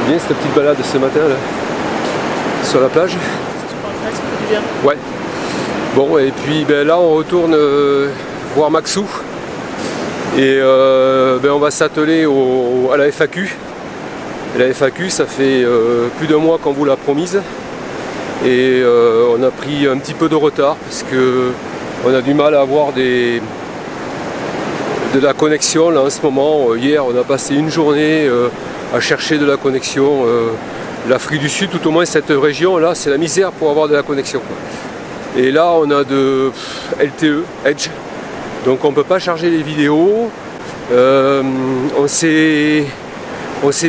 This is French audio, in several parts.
bien cette petite balade ce matin là, sur la plage. Si tu parles presque, ça fait du bien. Ouais. Bon, et puis ben, là on retourne voir Maxou. Et ben, on va s'atteler à la FAQ. Et la FAQ, ça fait plus d'un mois qu'on vous l'a promise. Et on a pris un petit peu de retard parce que on a du mal à avoir de la connexion là en ce moment. Hier, on a passé une journée à chercher de la connexion. L'Afrique du Sud, tout au moins cette région là, c'est la misère pour avoir de la connexion, quoi. Et là, on a de LTE, Edge, donc on ne peut pas charger les vidéos. On s'est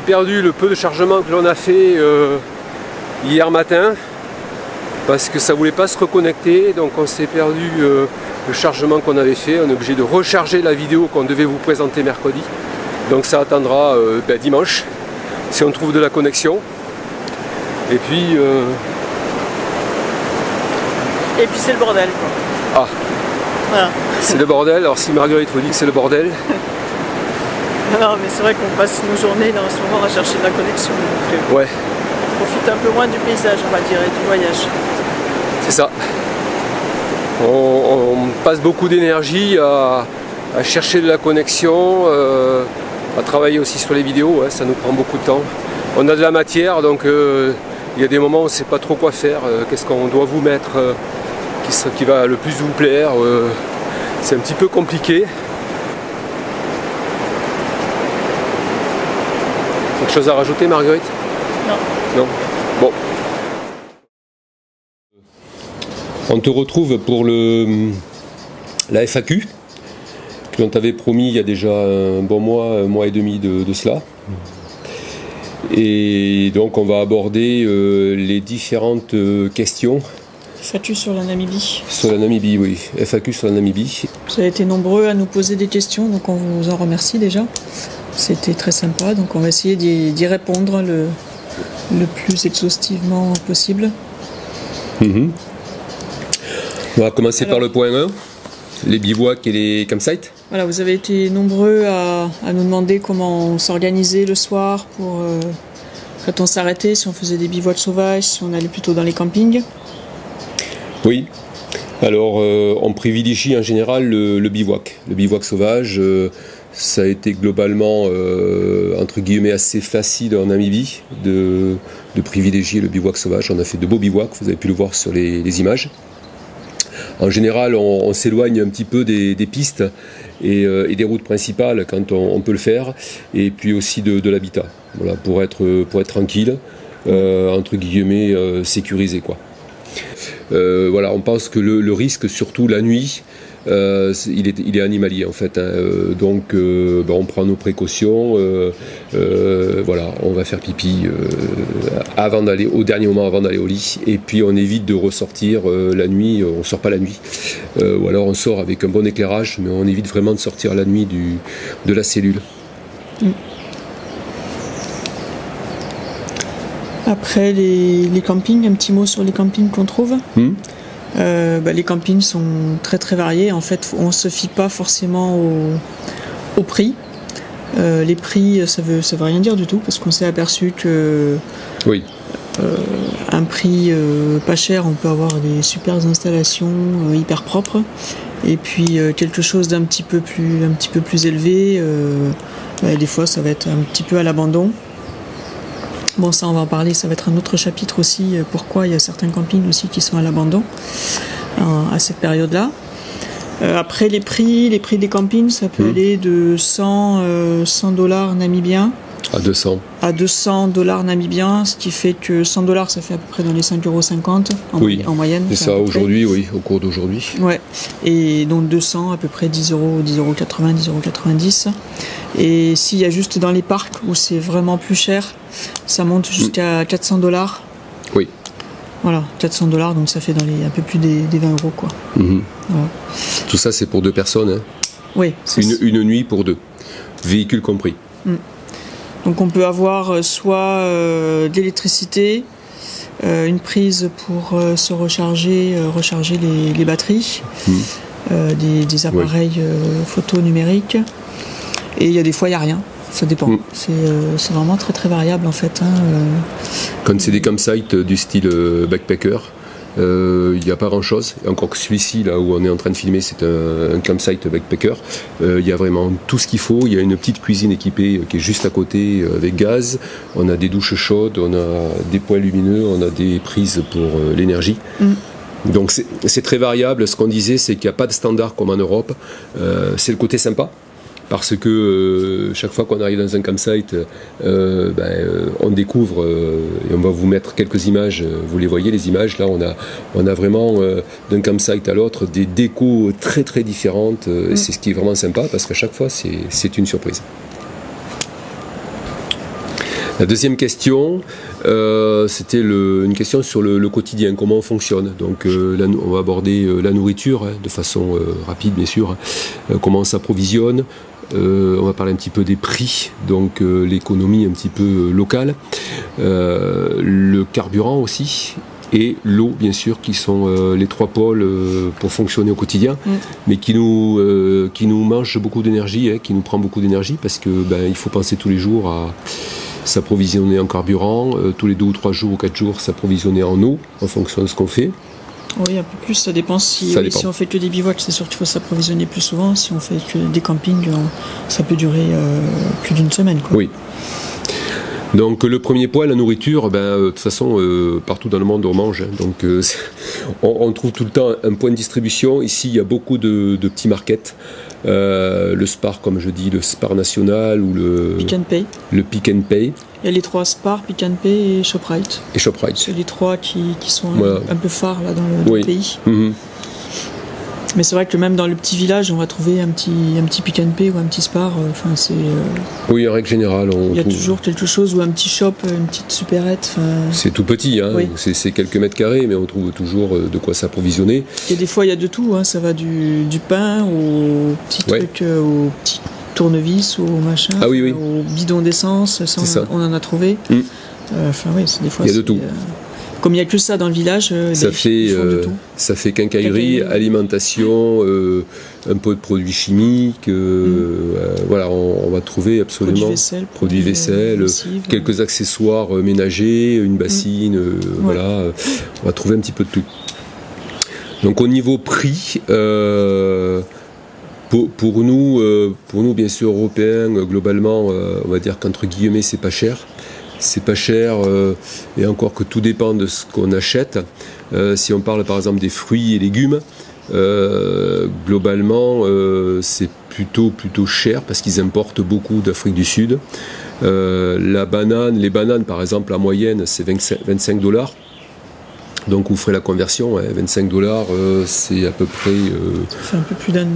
perdu le peu de chargement que l'on a fait hier matin parce que ça ne voulait pas se reconnecter, donc on s'est perdu le chargement qu'on avait fait. On est obligé de recharger la vidéo qu'on devait vous présenter mercredi, donc ça attendra ben, dimanche si on trouve de la connexion. Et puis c'est le bordel. Ah, voilà. C'est le bordel. Alors si Marguerite vous dit que c'est le bordel. Non mais c'est vrai qu'on passe nos journées là en ce moment à chercher de la connexion. Donc, ouais. On profite un peu moins du paysage, on va dire, et du voyage. C'est ça. On passe beaucoup d'énergie à chercher de la connexion, à travailler aussi sur les vidéos, ouais, ça nous prend beaucoup de temps. On a de la matière, donc il y a des moments où on ne sait pas trop quoi faire, qu'est-ce qu'on doit vous mettre, qui va le plus vous plaire. C'est un petit peu compliqué. Quelque chose à rajouter, Marguerite? Non. Non. Bon. On te retrouve pour la FAQ que l'on t'avait promis il y a déjà un bon mois, un mois et demi de cela. Et donc on va aborder les différentes questions. FAQ sur la Namibie. Sur la Namibie, oui. FAQ sur la Namibie. Vous avez été nombreux à nous poser des questions, donc on vous en remercie déjà. C'était très sympa, donc on va essayer d'y répondre le plus exhaustivement possible. On va commencer par le point 1, les bivouacs et les campsites. Voilà, vous avez été nombreux à nous demander comment on s'organisait le soir pour quand on s'arrêtait, si on faisait des bivouacs sauvages, si on allait plutôt dans les campings. Oui, alors on privilégie en général le bivouac sauvage. Ça a été globalement, entre guillemets, assez facile en Namibie de privilégier le bivouac sauvage. On a fait de beaux bivouacs, vous avez pu le voir sur les images. En général, on s'éloigne un petit peu des pistes et des routes principales quand on peut le faire, et puis aussi de l'habitat, voilà, pour être tranquille, entre guillemets, sécurisé, quoi. Voilà, on pense que le risque, surtout la nuit, il est animalier en fait, hein. Donc on prend nos précautions, voilà, on va faire pipi au dernier moment avant d'aller au lit, et puis on évite de ressortir la nuit. On sort pas la nuit, ou alors on sort avec un bon éclairage, mais on évite vraiment de sortir la nuit de la cellule. Après les campings, un petit mot sur les campings qu'on trouve. Les campings sont très très variés. En fait, on ne se fie pas forcément au prix. Les prix, ça veut rien dire du tout, parce qu'on s'est aperçu que oui. Un prix pas cher, on peut avoir des super installations hyper propres. Et puis quelque chose d'un petit peu plus élevé, des fois ça va être un petit peu à l'abandon. Bon, ça on va en parler, ça va être un autre chapitre aussi, pourquoi il y a certains campings aussi qui sont à l'abandon à cette période-là. Après les prix des campings, ça peut aller de 100 $ namibiens à 200. À 200 $ namibiens, ce qui fait que 100 $, ça fait à peu près dans les 5,50 € en moyenne. C'est ça aujourd'hui, oui, au cours d'aujourd'hui. Ouais. Et donc 200, à peu près 10 €, 10,80 €, 10,90 €. Et s'il y a juste dans les parcs où c'est vraiment plus cher, ça monte jusqu'à 400 $. Oui. Voilà, 400 $, donc ça fait dans un peu plus des 20 €, quoi. Voilà. Tout ça, c'est pour 2 personnes, hein. Oui. Une nuit pour 2, véhicule compris. Donc on peut avoir soit de l'électricité, une prise pour se recharger les batteries, des appareils photo numériques, et il y a des fois il n'y a rien. ça dépend. C'est vraiment très très variable en fait. Quand c'est des campsites du style backpacker, il n'y a pas grand chose. Encore que celui-ci, là où on est en train de filmer, c'est un campsite backpacker. Il y a vraiment tout ce qu'il faut. Il y a une petite cuisine équipée qui est juste à côté avec gaz. On a des douches chaudes, on a des points lumineux, on a des prises pour l'énergie. Donc c'est très variable. Ce qu'on disait, c'est qu'il n'y a pas de standard comme en Europe. C'est le côté sympa. Parce que chaque fois qu'on arrive dans un campsite, on découvre, et on va vous mettre quelques images, vous les voyez les images, là on a vraiment d'un campsite à l'autre des décos très très différentes, et c'est ce qui est vraiment sympa parce qu'à chaque fois c'est une surprise. La deuxième question, c'était une question sur le quotidien, comment on fonctionne. Donc là, on va aborder la nourriture de façon rapide bien sûr, comment on s'approvisionne. On va parler un petit peu des prix, donc l'économie un petit peu locale, le carburant aussi, et l'eau bien sûr, qui sont les trois pôles pour fonctionner au quotidien, mais qui nous mangent beaucoup d'énergie, qui nous prend beaucoup d'énergie, parce que il faut penser tous les jours à s'approvisionner en carburant, tous les 2 ou 3 jours ou 4 jours s'approvisionner en eau, en fonction de ce qu'on fait. Oui, un peu plus, ça dépend si on fait que des bivouacs, c'est sûr qu'il faut s'approvisionner plus souvent. Si on fait que des campings, ça peut durer plus d'une semaine, quoi. Oui. Donc le premier point, la nourriture, de toute façon, partout dans le monde on mange. Donc on trouve tout le temps un point de distribution. Ici, il y a beaucoup de petits markets. Le Spar, comme je dis, le Spar national ou le Pick and Pay. Le Pick and Pay. Il y a les 3 Spar, Pick and Pay et ShopRite. C'est les 3 qui sont un peu phares là, dans le pays. Mais c'est vrai que même dans le petit village, on va trouver un petit Pick and Pay ou un petit Spar. Oui, en règle générale. Il y a toujours quelque chose, ou un petit shop, une petite supérette. C'est tout petit, c'est quelques mètres carrés, mais on trouve toujours de quoi s'approvisionner. Et des fois, il y a de tout. Ça va du pain aux petits trucs, aux petits tournevis, au machin, au bidon d'essence. On en a trouvé. Des fois, il y a de tout. Comme il n'y a que ça dans le village, ça fait quincaillerie, alimentation, un peu de produits chimiques, on va trouver absolument produits vaisselle, lessive, quelques accessoires ménagers, une bassine, on va trouver un petit peu de tout. Donc au niveau prix, pour nous bien sûr européens, globalement, on va dire qu'entre guillemets c'est pas cher. C'est pas cher, et encore que tout dépend de ce qu'on achète. Si on parle par exemple des fruits et légumes, globalement c'est plutôt cher parce qu'ils importent beaucoup d'Afrique du Sud. Les bananes par exemple en moyenne c'est 25$. Donc vous ferez la conversion, 25$, c'est à peu près... ça fait un peu plus d'un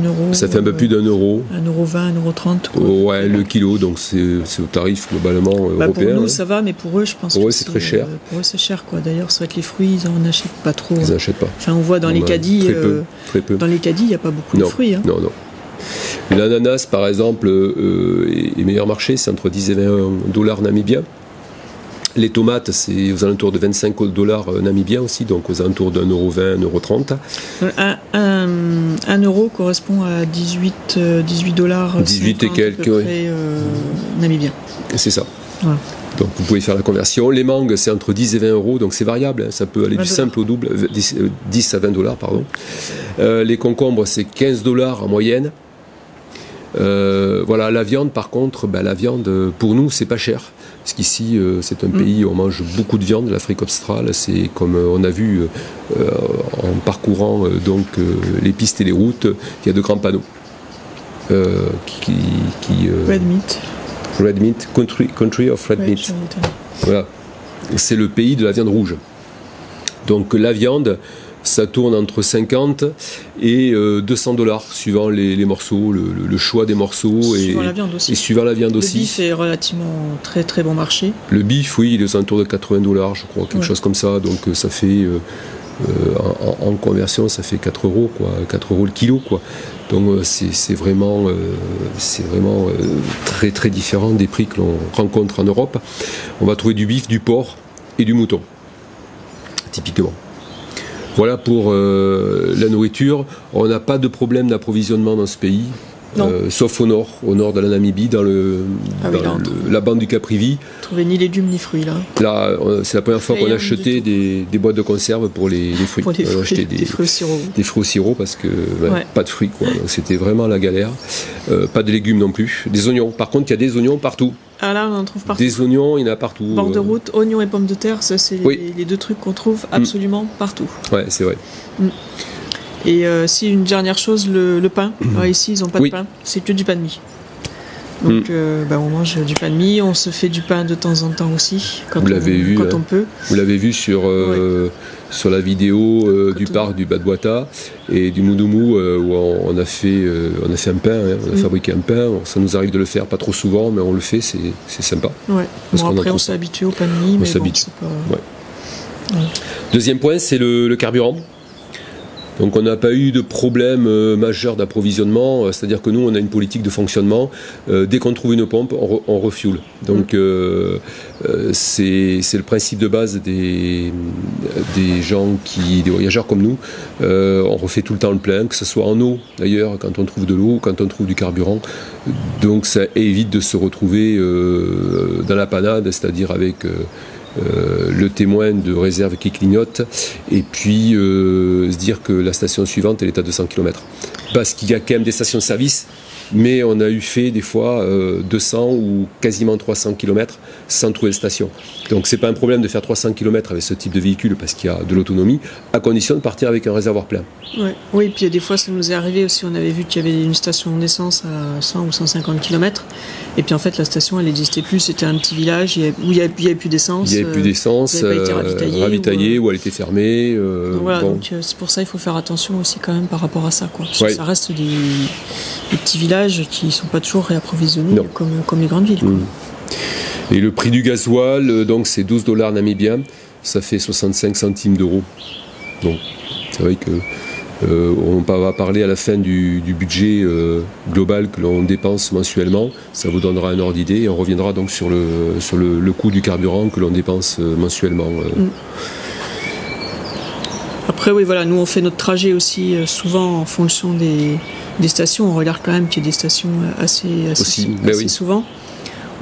euro. Ça fait un peu plus d'1 euro. 1,20€, 1,30€. Ouais, le kilo, donc c'est au tarif globalement européen. Pour nous ça va, mais pour eux je pense que c'est très cher. Pour eux c'est cher, quoi. D'ailleurs c'est vrai que les fruits ils n'en achètent pas trop. Ils n'achètent pas. Enfin on voit dans les caddies, très peu. Dans les caddies il n'y a pas beaucoup de fruits. Non. L'ananas par exemple est meilleur marché, c'est entre 10 et 20$ namibiens. Les tomates, c'est aux alentours de 25$ namibiens aussi, donc aux alentours de 1,20€, 1,30€. 1 euro correspond à 18$. 18 et quelques, namibiens. C'est ça. Voilà. Donc vous pouvez faire la conversion. Les mangues, c'est entre 10 et 20€, donc c'est variable. Ça peut aller du simple au double, 10 à 20$, pardon. Les concombres, c'est 15$ en moyenne. La viande, par contre, la viande, pour nous, c'est pas cher. Parce qu'ici, c'est un pays où on mange beaucoup de viande, l'Afrique australe. C'est comme on a vu en parcourant les pistes et les routes, il y a de grands panneaux. Red meat. Red meat, country of red meat. Voilà. C'est le pays de la viande rouge. Donc la viande, ça tourne entre 50 et 200$ suivant les morceaux, le choix des morceaux et suivant la viande aussi. Le bif est relativement très très bon marché. Le bif, oui, il est aux alentours de 80$, je crois, quelque chose comme ça. Donc ça fait en conversion, ça fait 4€, quoi, 4€ le kilo, quoi. Donc c'est vraiment très très différent des prix que l'on rencontre en Europe. On va trouver du bif, du porc et du mouton, typiquement. Voilà pour la nourriture. On n'a pas de problème d'approvisionnement dans ce pays. sauf au nord de la Namibie, dans la bande du Caprivi. Trouver ni légumes ni fruits là. Là, c'est la première fois qu'on a acheté des boîtes de conserve pour les fruits. Pour les fruits, on a acheté des fruits au sirop. Des fruits au sirop parce que pas de fruits, quoi. C'était vraiment la galère. Pas de légumes non plus. Des oignons. Par contre, il y a des oignons partout. Ah là, on en trouve partout. Des oignons, il y en a partout. Bord de route, oignons et pommes de terre, ça c'est les deux trucs qu'on trouve absolument partout. Ouais, c'est vrai. Et si une dernière chose, le pain. Alors, ici, ils n'ont pas de pain, c'est que du pain de mie. Donc on mange du pain de mie, on se fait du pain de temps en temps aussi, quand on peut. Vous l'avez vu sur la vidéo du parc du Bad-Boita et du Moudoumou où on a fait un pain, on a fabriqué un pain. Ça nous arrive de le faire pas trop souvent, mais on le fait, c'est sympa. Ouais. Après, on s'est habitué au pain de mie, mais c'est pas... Deuxième point, c'est le carburant. Donc on n'a pas eu de problème majeur d'approvisionnement, c'est-à-dire que nous on a une politique de fonctionnement, dès qu'on trouve une pompe on refuel. Donc c'est le principe de base des voyageurs comme nous, on refait tout le temps le plein, que ce soit en eau d'ailleurs quand on trouve de l'eau, quand on trouve du carburant, donc ça évite de se retrouver dans la panade, c'est-à-dire avec... le témoin de réserve qui clignote et puis se dire que la station suivante elle est à 200 km parce qu'il y a quand même des stations de service, mais on a eu fait des fois 200 ou quasiment 300 km sans trouver de station. Donc c'est pas un problème de faire 300 km avec ce type de véhicule parce qu'il y a de l'autonomie, à condition de partir avec un réservoir plein. Oui, et puis des fois ça nous est arrivé aussi, on avait vu qu'il y avait une station d'essence à 100 ou 150 km, et puis en fait la station elle n'existait plus, c'était un petit village où il n'y avait plus d'essence. Il n'y avait plus d'essence, ravitaillée ou elle était fermée. Donc voilà, donc c'est pour ça il faut faire attention aussi quand même par rapport à ça, quoi. Parce que ça reste des petits villages qui ne sont pas toujours réapprovisionnés comme les grandes villes, quoi. Et le prix du gasoil, donc c'est 12 $ namibiens, ça fait 65 centimes d'euros. Donc c'est vrai que on va parler à la fin du budget global que l'on dépense mensuellement, ça vous donnera un ordre d'idée et on reviendra donc sur le coût du carburant que l'on dépense mensuellement. Après oui voilà, nous on fait notre trajet aussi souvent en fonction des stations, on regarde quand même qu'il y a des stations assez souvent.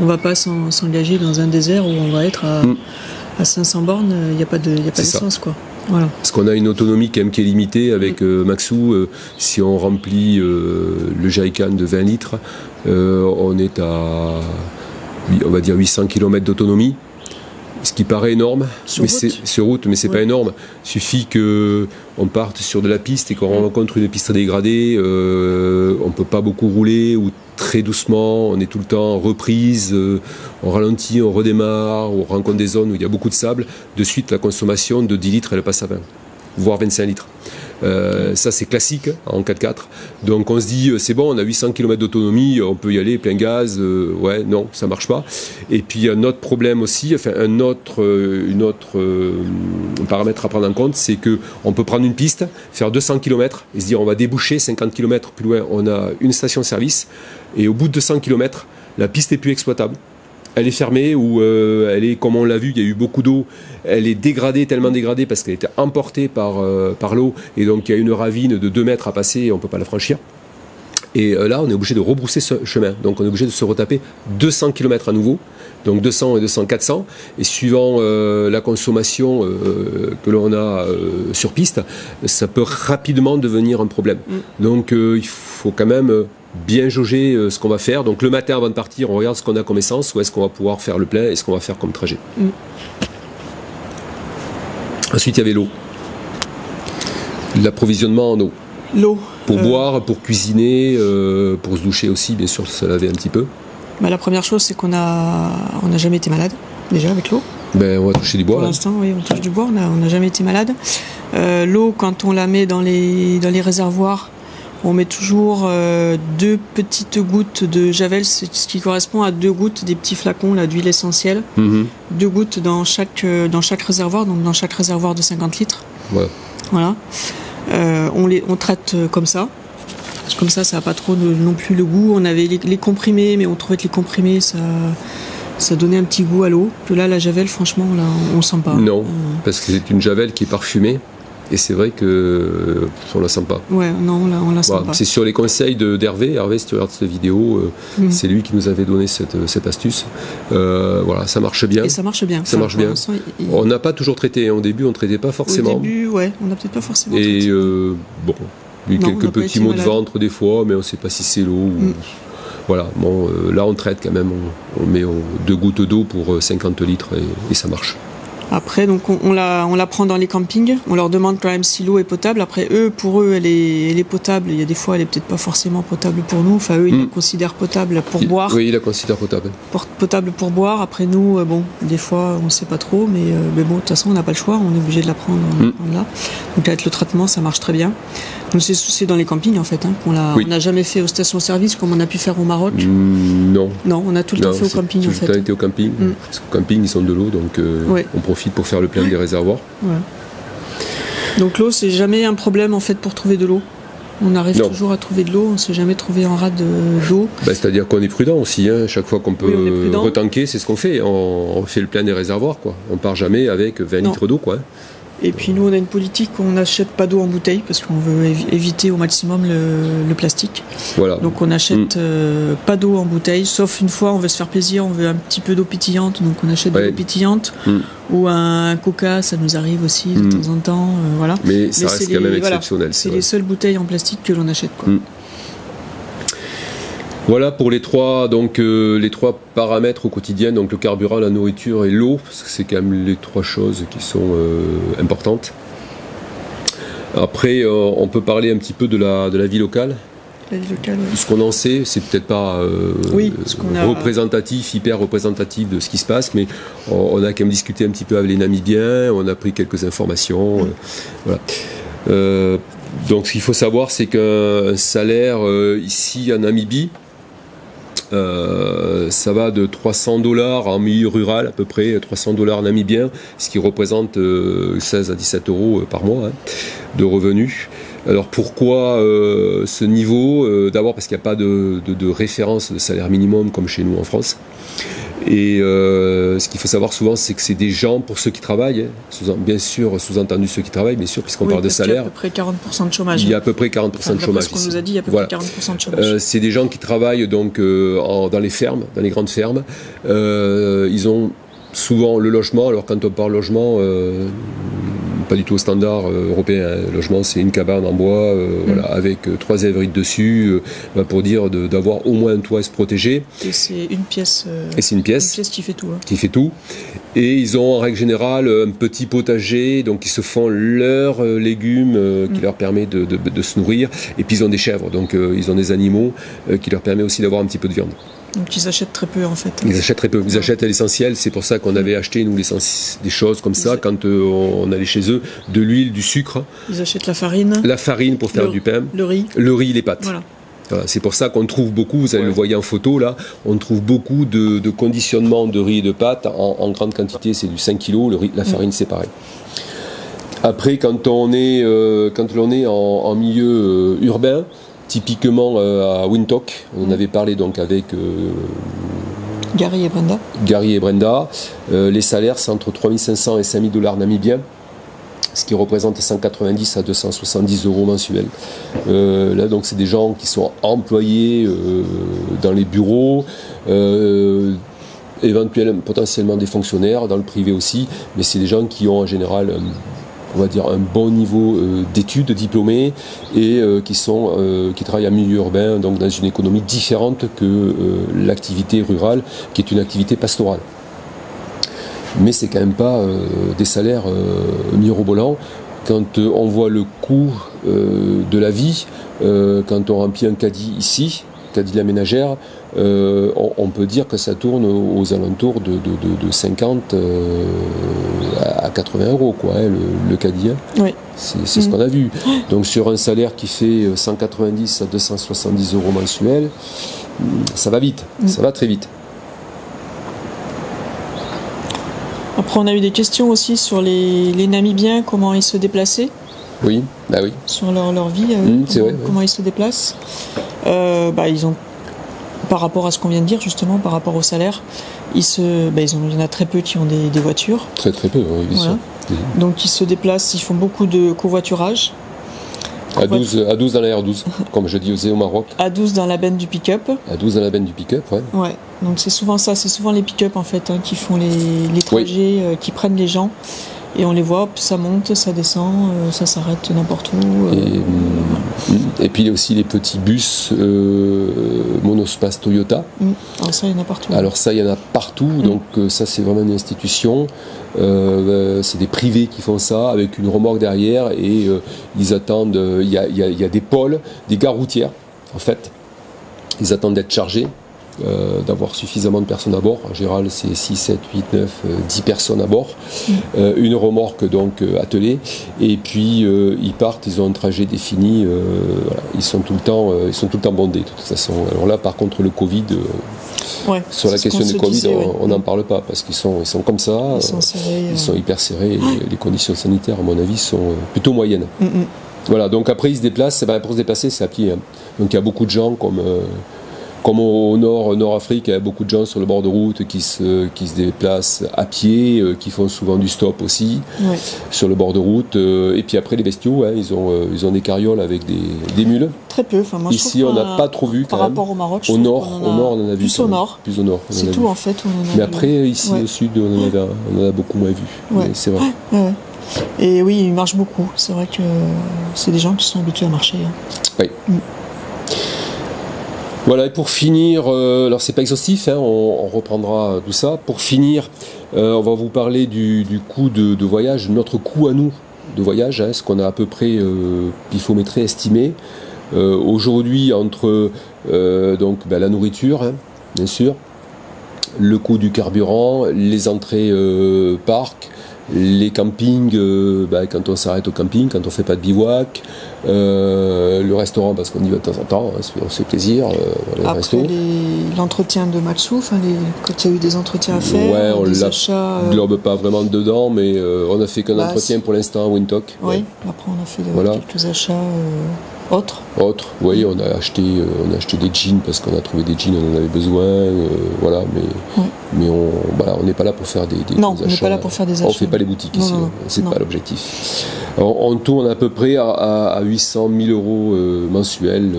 On ne va pas s'engager dans un désert où on va être à 500 bornes, il n'y a pas d'essence, quoi. Voilà. Parce qu'on a une autonomie quand même qui est limitée avec Maxou. Si on remplit le jerrycan de 20 litres, on est à, on va dire 800 km d'autonomie. Ce qui paraît énorme, sur route, mais c'est pas énorme. Il suffit qu'on parte sur de la piste et qu'on rencontre une piste dégradée, on peut pas beaucoup rouler ou très doucement, on est tout le temps en reprise, on ralentit, on redémarre, on rencontre des zones où il y a beaucoup de sable. De suite, la consommation de 10 litres, elle passe à 20, voire 25 litres. Ça c'est classique en 4x4, donc on se dit c'est bon, on a 800 km d'autonomie, on peut y aller plein gaz, ouais non ça marche pas. Et puis un autre problème aussi, enfin un autre paramètre à prendre en compte, c'est que on peut prendre une piste, faire 200 km et se dire on va déboucher 50 km plus loin, on a une station service et au bout de 200 km la piste est plus exploitable. Elle est fermée ou elle est, comme on l'a vu, il y a eu beaucoup d'eau, elle est dégradée, tellement dégradée parce qu'elle était emportée par l'eau et donc il y a une ravine de 2 mètres à passer et on ne peut pas la franchir. Et là on est obligé de rebrousser ce chemin, donc on est obligé de se retaper 200 km à nouveau, donc 200 et 200, 400, et suivant la consommation que l'on a sur piste, ça peut rapidement devenir un problème. Donc il faut quand même bien jauger ce qu'on va faire. Donc le matin avant de partir, on regarde ce qu'on a comme essence, où est-ce qu'on va pouvoir faire le plein et ce qu'on va faire comme trajet. Ensuite il y avait l'eau. L'approvisionnement en eau. L'eau. Pour boire, pour cuisiner, pour se doucher aussi, bien sûr, se laver un petit peu. La première chose, c'est qu'on n'a jamais été malade, déjà, avec l'eau. On va toucher du bois. Pour l'instant, oui, on touche du bois, on n'a jamais été malade. L'eau, quand on la met dans les réservoirs, on met toujours 2 petites gouttes de javel, ce qui correspond à 2 gouttes des petits flacons d'huile essentielle. 2 gouttes dans chaque réservoir, donc dans chaque réservoir de 50 litres. Voilà. On traite comme ça. Comme ça n'a pas trop non plus le goût. On avait les comprimés, mais on trouvait que les comprimés, ça donnait un petit goût à l'eau. Que là, la javel, franchement, là, on sent pas. Non, parce que c'est une javel qui est parfumée. Et c'est vrai que on la sent pas. Ouais, non, on la sent pas. C'est sur les conseils d'Hervé. Hervé, si tu regardes cette vidéo, c'est lui qui nous avait donné cette astuce. Voilà, ça marche bien. Et ça marche bien. Ça marche bien. On n'a pas toujours traité. Au début, on ne traitait pas forcément. Au début, ouais, on n'a peut-être pas forcément traité. Et bon, il y a eu quelques petits maux de ventre des fois, mais on ne sait pas si c'est l'eau ou... Voilà, bon, là on traite quand même, on met 2 gouttes d'eau pour 50 litres et ça marche. Après, donc on la prend dans les campings, on leur demande quand même si l'eau est potable. Après, pour eux, elle est potable. Il y a des fois, elle est peut-être pas forcément potable pour nous. Enfin, eux, ils la considèrent potable pour boire. Oui, ils la considèrent potable. Potable pour boire. Après, nous, bon, des fois, on sait pas trop, mais bon, de toute façon, on n'a pas le choix. On est obligé de la prendre là. Donc, avec le traitement, ça marche très bien. Donc, c'est dans les campings, en fait, on n'a jamais fait aux stations-service comme on a pu faire au Maroc. Non. Non, on a tout le temps fait au camping, en fait. Tout le temps été au camping. Parce qu'au camping, ils sont de l'eau, donc on profite pour faire le plein des réservoirs. Ouais. Donc l'eau, c'est jamais un problème en fait pour trouver de l'eau. On arrive toujours à trouver de l'eau, on ne s'est jamais trouvé en rade d'eau. C'est-à-dire qu'on est prudent aussi, chaque fois qu'on peut retanker, c'est ce qu'on fait. On fait le plein des réservoirs, quoi. On part jamais avec 20 litres d'eau, quoi. Et puis nous, on a une politique, on n'achète pas d'eau en bouteille parce qu'on veut éviter au maximum le plastique. Voilà. Donc on n'achète pas d'eau en bouteille, sauf une fois, on veut se faire plaisir, on veut un petit peu d'eau pétillante, donc on achète de l'eau pétillante. Ou un coca, ça nous arrive aussi de temps en temps. Voilà. Mais ça reste quand même exceptionnel. C'est les seules bouteilles en plastique que l'on achète, quoi. Voilà pour les trois paramètres au quotidien, donc le carburant, la nourriture et l'eau, parce que c'est quand même les 3 choses qui sont importantes. Après, on peut parler un petit peu de la vie locale. La vie locale, oui. Ce qu'on en sait, c'est peut-être pas représentatif, hyper représentatif de ce qui se passe, mais on a quand même discuté un petit peu avec les Namibiens, on a pris quelques informations. Voilà. Donc ce qu'il faut savoir, c'est qu'un salaire ici en Namibie, ça va de $300 en milieu rural, à peu près $300 namibiens, ce qui représente 16 à 17 euros par mois de revenus. Alors pourquoi ce niveau D'abord parce qu'il n'y a pas de référence de salaire minimum comme chez nous en France. Et ce qu'il faut savoir souvent, c'est que c'est des gens, pour ceux qui travaillent, bien sûr, sous-entendu ceux qui travaillent, bien sûr, puisqu'on parle de salaire. Il y a à peu près 40% de chômage. Il y a à peu près 40% de chômage. Ce qu'on nous a dit, il y a à peu près 40% de chômage. C'est des gens qui travaillent donc dans les fermes, dans les grandes fermes. Ils ont souvent le logement. Alors quand on parle logement, pas du tout au standard européen. Le logement, c'est une cabane en bois, voilà, avec 3 évrides dessus, pour dire d'avoir au moins un toit à se protéger. Et c'est une pièce. Et c'est une pièce qui fait tout. Qui fait tout. Et ils ont en règle générale un petit potager, donc ils se font leurs légumes qui leur permet de se nourrir. Et puis ils ont des chèvres, donc ils ont des animaux qui leur permet aussi d'avoir un petit peu de viande. Donc ils achètent très peu en fait. Ils achètent très peu, ils achètent à l'essentiel, c'est pour ça qu'on avait acheté nous des choses comme ça quand on allait chez eux, de l'huile, du sucre. Ils achètent la farine. La farine pour faire du pain. Le riz. Le riz, les pâtes. Voilà. Voilà, c'est pour ça qu'on trouve beaucoup, vous allez le voir en photo là, on trouve beaucoup de conditionnement de riz et de pâtes en grande quantité, c'est du 5 kg, la farine c'est pareil. Après quand on est en milieu urbain, typiquement à Windhoek, on en avait parlé donc avec Gary et Brenda. Les salaires c'est entre 3500 et 5000 $ namibiens, ce qui représente 190 à 270 euros mensuels. Là donc c'est des gens qui sont employés dans les bureaux, potentiellement des fonctionnaires, dans le privé aussi, mais c'est des gens qui ont en général on va dire un bon niveau d'études, diplômés, et qui travaillent en milieu urbain, donc dans une économie différente que l'activité rurale, qui est une activité pastorale. Mais c'est quand même pas des salaires mirobolants. Quand on voit le coût de la vie, quand on remplit un caddie ici, caddie de la ménagère, on peut dire que ça tourne aux alentours de 50 à 80 euros, quoi, le caddie. Oui. C'est ce qu'on a vu. Donc sur un salaire qui fait 190 à 270 euros mensuels, ça va vite, ça va très vite. Après, on a eu des questions aussi sur les Namibiens, comment ils se déplaçaient. Oui, bah oui. Sur leur vie, comment ils se déplacent. Ils ont, par rapport à ce qu'on vient de dire, justement, par rapport au salaire, il y en a très peu qui ont des voitures. Très peu, oui, bien sûr. Donc ils se déplacent, ils font beaucoup de covoiturage. À 12 dans la R12, comme je disais au Maroc. À 12 dans la benne du pick-up. À 12 dans la benne du pick-up, ouais. Ouais, donc c'est souvent ça, c'est souvent les pick-up en fait qui font les trajets, qui prennent les gens. Et on les voit, ça monte, ça descend, ça s'arrête n'importe où. Et puis il y a aussi les petits bus monospace Toyota. Alors ça, il y en a partout. Alors ça, il y en a partout, donc ça c'est vraiment une institution. C'est des privés qui font ça avec une remorque derrière et ils attendent, il y a des pôles, des gares routières en fait. Ils attendent d'être chargés. D'avoir suffisamment de personnes à bord. En général, c'est 6, 7, 8, 9, 10 personnes à bord. Une remorque donc attelée. Et puis, ils partent, ils ont un trajet défini. Voilà. Ils sont tout le temps bondés, de toute façon. Alors là, par contre, le Covid, sur la question du Covid, on n'en parle pas, parce qu'ils sont comme ça. Ils sont hyper serrés. Les conditions sanitaires, à mon avis, sont plutôt moyennes. Voilà, donc après, ils se déplacent. Pour se déplacer, c'est à pied. Hein. Donc il y a beaucoup de gens comme au Nord-Afrique, il y a beaucoup de gens sur le bord de route qui se déplacent à pied, qui font souvent du stop aussi, sur le bord de route. Et puis après, les bestiaux, ils ont des carrioles avec des mules. Très peu. Enfin, moi, ici, on n'a pas trop vu par rapport au Maroc. Au nord, on en a vu. Plus au nord. Plus au nord. C'est tout, en fait. Mais après, ici, au sud, on en a beaucoup moins vu. C'est vrai. Ouais. Et oui, ils marchent beaucoup. C'est vrai que c'est des gens qui sont habitués à marcher. Oui. Voilà, et pour finir, alors c'est pas exhaustif, on reprendra tout ça. Pour finir, on va vous parler du coût de voyage, notre coût à nous de voyage, ce qu'on a à peu près pifométré, estimé. Aujourd'hui, entre la nourriture, bien sûr, le coût du carburant, les entrées parcs, les campings, quand on s'arrête au camping, quand on fait pas de bivouac, le restaurant parce qu'on y va de temps en temps, on se fait plaisir. Après l'entretien de Matsu, quand il y a eu des entretiens à faire, des achats. On ne globe pas vraiment dedans, mais on a fait qu'un entretien pour l'instant à Windhoek. Oui, après on a fait quelques achats autres. Oui, on a acheté des jeans parce qu'on a trouvé des jeans, on en avait besoin, mais on n'est pas là pour faire des non, achats. On n'est pas là pour faire des achats. On ne fait pas les boutiques ici, c'est pas l'objectif. On tourne à peu près à 800 000 euros mensuels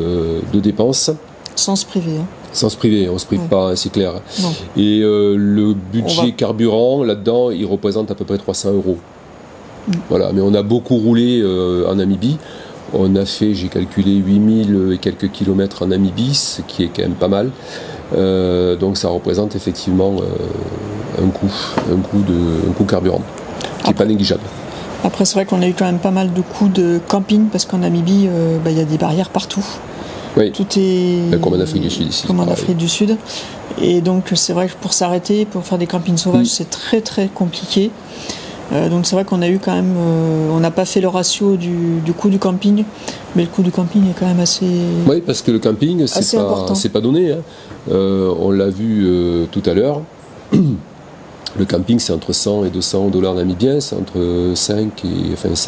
de dépenses. Sans se priver. Sans se priver, on ne se prive pas, c'est clair. Non. Et le budget carburant, là-dedans, il représente à peu près 300 euros. Voilà, mais on a beaucoup roulé en Namibie. On a fait, j'ai calculé 8000 et quelques kilomètres en Namibie, ce qui est quand même pas mal. Donc ça représente effectivement un coût carburant, qui n'est pas négligeable. Après, c'est vrai qu'on a eu quand même pas mal de coûts de camping, parce qu'en Namibie, il y a des barrières partout. Oui. Tout est comme en Afrique du Sud ici. Comme en Afrique du Sud. Et donc c'est vrai que pour s'arrêter, pour faire des campings sauvages, c'est très très compliqué. Donc c'est vrai qu'on a eu quand même, on n'a pas fait le ratio du coût du camping, mais le coût du camping est quand même assez. Oui, parce que le camping, c'est pas donné. On l'a vu tout à l'heure. Le camping, c'est entre 100 et 200 dollars namibiens, c'est entre 5,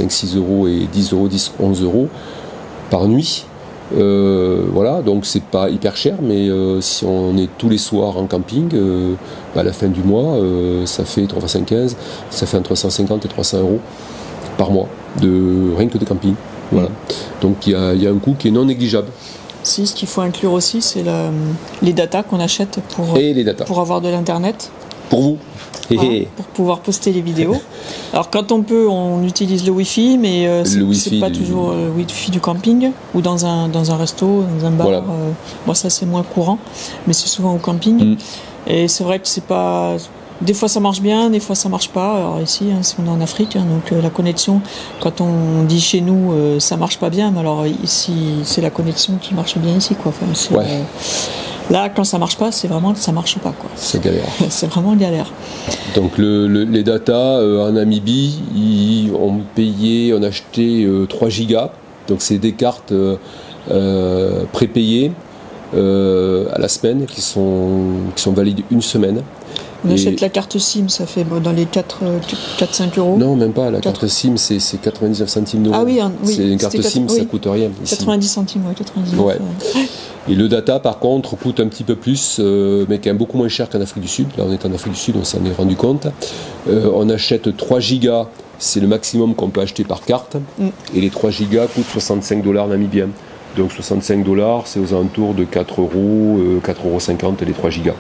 6 euros et 10 euros, 11 euros par nuit. Voilà, donc c'est pas hyper cher, mais si on est tous les soirs en camping, à la fin du mois, ça fait 3 fois 5, 15, ça fait entre 150 et 300 euros par mois, rien que de camping. Voilà. Donc il y a un coût qui est non négligeable. Si, ce qu'il faut inclure aussi, c'est les datas qu'on achète pour avoir de l'internet. Pour vous. Pour pouvoir poster les vidéos. Alors quand on peut, on utilise le Wi-Fi, mais c'est pas toujours le Wi-Fi du camping ou dans un resto, dans un bar. Voilà. Ça c'est moins courant, mais c'est souvent au camping. Et c'est vrai que c'est pas. Des fois ça marche bien, des fois ça marche pas. Alors ici, on est en Afrique, donc la connexion, quand on dit chez nous ça marche pas bien, mais alors ici c'est la connexion qui marche bien ici, quoi. Là, quand ça marche pas, c'est vraiment que ça marche pas, quoi. C'est galère. C'est vraiment galère. Donc les datas en Namibie, on a acheté 3 gigas. Donc c'est des cartes prépayées à la semaine qui sont valides une semaine. On achète la carte SIM, ça fait dans les 4-5 euros. Non, même pas. La carte SIM, c'est 99 centimes d'euros. Ah oui, c'est une carte SIM, ça coûte rien. Ici. 90 centimes, 99. Ouais. Et le data, par contre, coûte un petit peu plus, mais quand même beaucoup moins cher qu'en Afrique du Sud. Là, on est en Afrique du Sud, on s'en est rendu compte. On achète 3 gigas c'est le maximum qu'on peut acheter par carte. Et les 3 gigas coûtent 65 $ namibiens. Donc 65 $, c'est aux alentours de 4 €, 4,50 € les 3 gigas.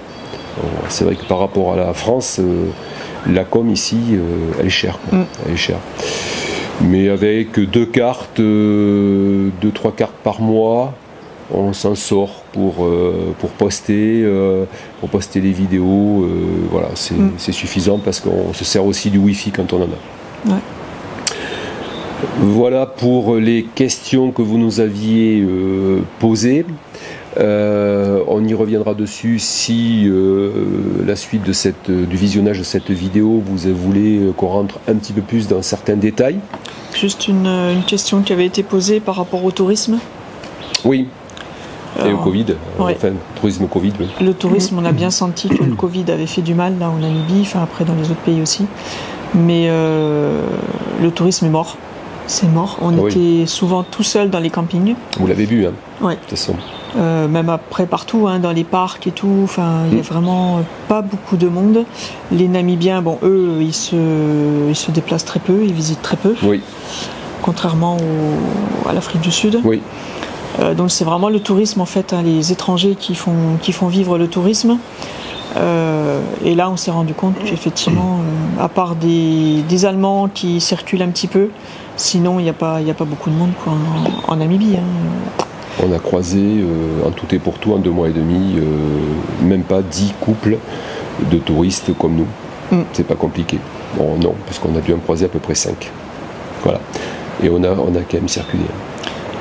C'est vrai que par rapport à la France, la com ici, elle est chère. Elle est chère. Mais avec 2 cartes, 2-3 cartes par mois, on s'en sort pour poster les vidéos. Voilà, c'est suffisant parce qu'on se sert aussi du Wi-Fi quand on en a. Ouais. Voilà pour les questions que vous nous aviez posées. On y reviendra dessus si la suite du visionnage de cette vidéo vous voulez qu'on rentre un petit peu plus dans certains détails. Juste une question qui avait été posée par rapport au tourisme. Oui. Et au Covid, ouais. Enfin, tourisme Covid. Oui. Le tourisme, on a bien senti que le Covid avait fait du mal là en Namibie, enfin après dans les autres pays aussi. Mais le tourisme est mort. C'est mort. On était souvent tout seul dans les campings. Vous l'avez vu, hein, ouais. De toute façon. Même après partout, hein, dans les parcs et tout. Enfin, il y a vraiment pas beaucoup de monde. Les Namibiens, bon, eux, ils se déplacent très peu, ils visitent très peu. Oui. Contrairement à l'Afrique du Sud. Oui. Donc c'est vraiment le tourisme en fait, hein, les étrangers qui font vivre le tourisme. Et là on s'est rendu compte qu'effectivement, à part des Allemands qui circulent un petit peu, sinon il n'y a pas beaucoup de monde quoi, en Namibie. Hein. On a croisé en tout et pour tout en 2 mois et demi, même pas 10 couples de touristes comme nous. C'est pas compliqué. Bon non, parce qu'on a dû en croiser à peu près 5. Voilà. Et on a quand même circulé.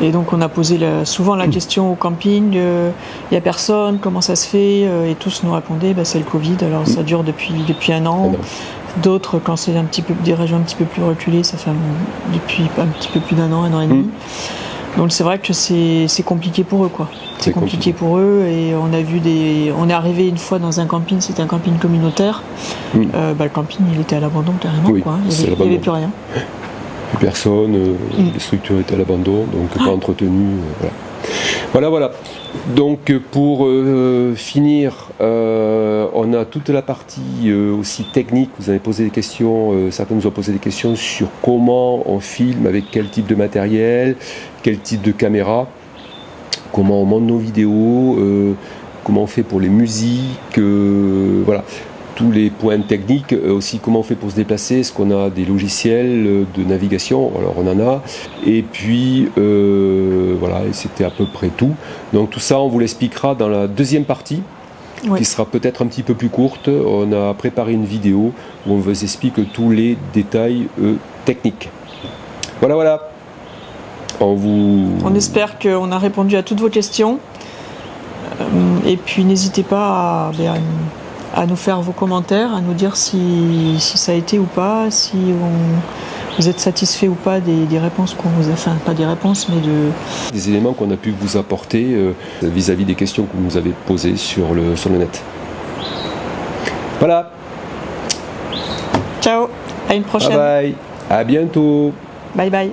Et donc on a posé souvent la question au camping, il n'y a personne, comment ça se fait, et tous nous répondaient, c'est le Covid, alors ça dure depuis 1 an. D'autres, quand c'est des régions un petit peu plus reculées, ça fait depuis un petit peu plus d'1 an, 1 an et demi. Donc c'est vrai que c'est compliqué pour eux quoi. C'est compliqué pour eux et on est arrivé une fois dans un camping, c'était un camping communautaire. Le camping il était à l'abandon carrément quoi. Il n'y avait plus rien. Plus personne, les structures étaient à l'abandon, donc pas entretenues. Voilà. Donc pour finir, on a toute la partie aussi technique. Vous avez posé des questions, certains nous ont posé des questions sur comment on filme, avec quel type de matériel, quel type de caméra, comment on monte nos vidéos, comment on fait pour les musiques, voilà. Tous les points techniques, aussi comment on fait pour se déplacer, est-ce qu'on a des logiciels de navigation, alors on en a, et puis voilà, et c'était à peu près tout. Donc tout ça on vous l'expliquera dans la deuxième partie, qui sera peut-être un petit peu plus courte. On a préparé une vidéo où on vous explique tous les détails techniques. Voilà. On espère qu'on a répondu à toutes vos questions, et puis n'hésitez pas à nous faire vos commentaires, à nous dire si ça a été ou pas, si vous êtes satisfait ou pas des réponses qu'on vous a fait, pas des réponses, mais des éléments qu'on a pu vous apporter vis-à-vis des questions que vous nous avez posées sur le net. Voilà. Ciao, à une prochaine. Bye bye, à bientôt. Bye bye.